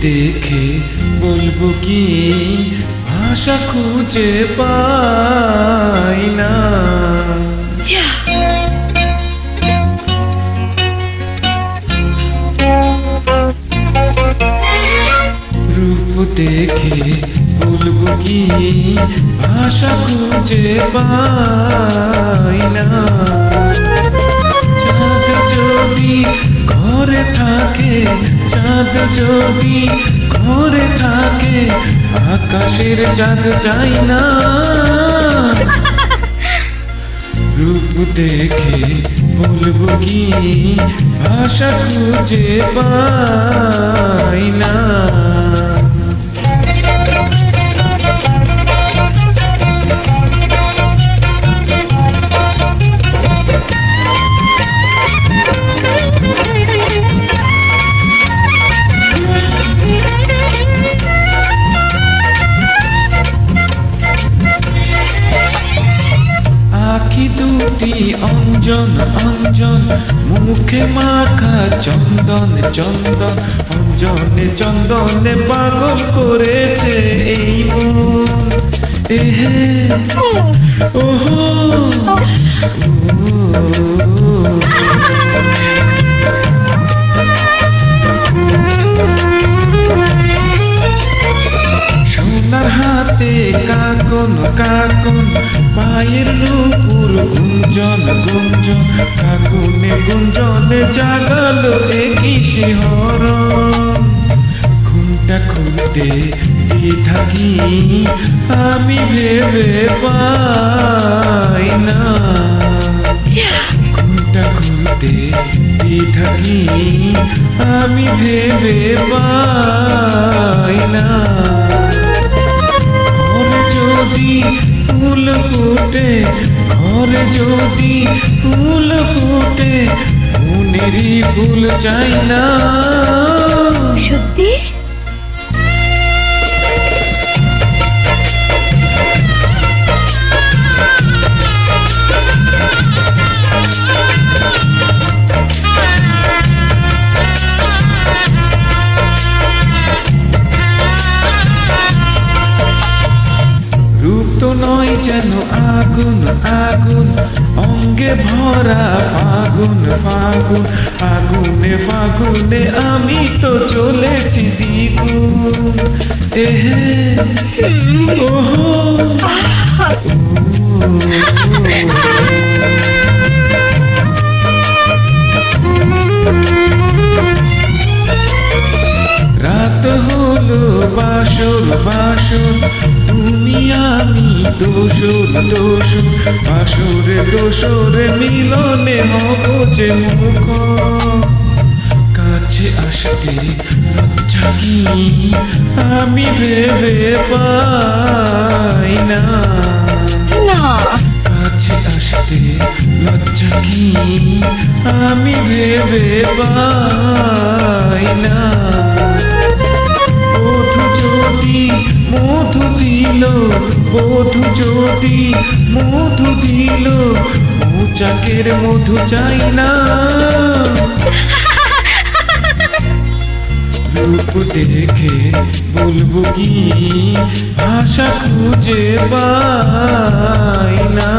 দেখে বলবো কি ভাষা খুঁজে পাই না। রূপ দেখে বলবো কি ভাষা খুঁজে পাই না। চাঁদ যদি ঘরে থাকে, চাঁদ যদি ঘরে থাকে, আকাশের চাঁদ চাই না। রূপ দেখে বলবো কি ভাষা খুঁজে পাই না। আখি দুটি অঞ্জন অঞ্জন, মুখে মাখা চন্দন চন্দন, অঞ্জনে চন্দনে পাগল করেছে এই মন। এহে ওহো সোনার হাতে কাকন কাকন, পায়ের নুপুর গুঞ্জন গুঞ্জন, কাকুনে গুঞ্জনে জাগালো একই শিহরণ। ঘুমটা খুলতে দিয়ে থাকি আমি ভেবে পাই না। ঘুমটা খুলতে দিয়ে থাকি আমি ভেবে পাই না। যদি ফুল ফুটে ঘরে, যদি ফুল ফুটে, মনেরই ফুল চাই না। সত্যি রূপ তো নয় যেন আগুন আগুন, অঙ্গে ভরা ফাগুন ফাগুন, আগুনে ফাগুনে আমি তো চলেছি দ্বিগুণ। এহে ওহো রাত হলো বাসর বাসর, তুমি আমি দোসর দোসর, বাসরে দোসরে মিলনে হব যে মুখ। কাছে আসতে লজ্জা কি আমি ভেবে পাই না। কাছে আসতে লজ্জা কি আমি ভেবে পাই না। বধূ যদি মধু দিল, বধূ যদি মধু দিল, মৌচাকের মধু চাই না। রূপ দেখে বলবো কি ভাষা খুঁজে পাই না।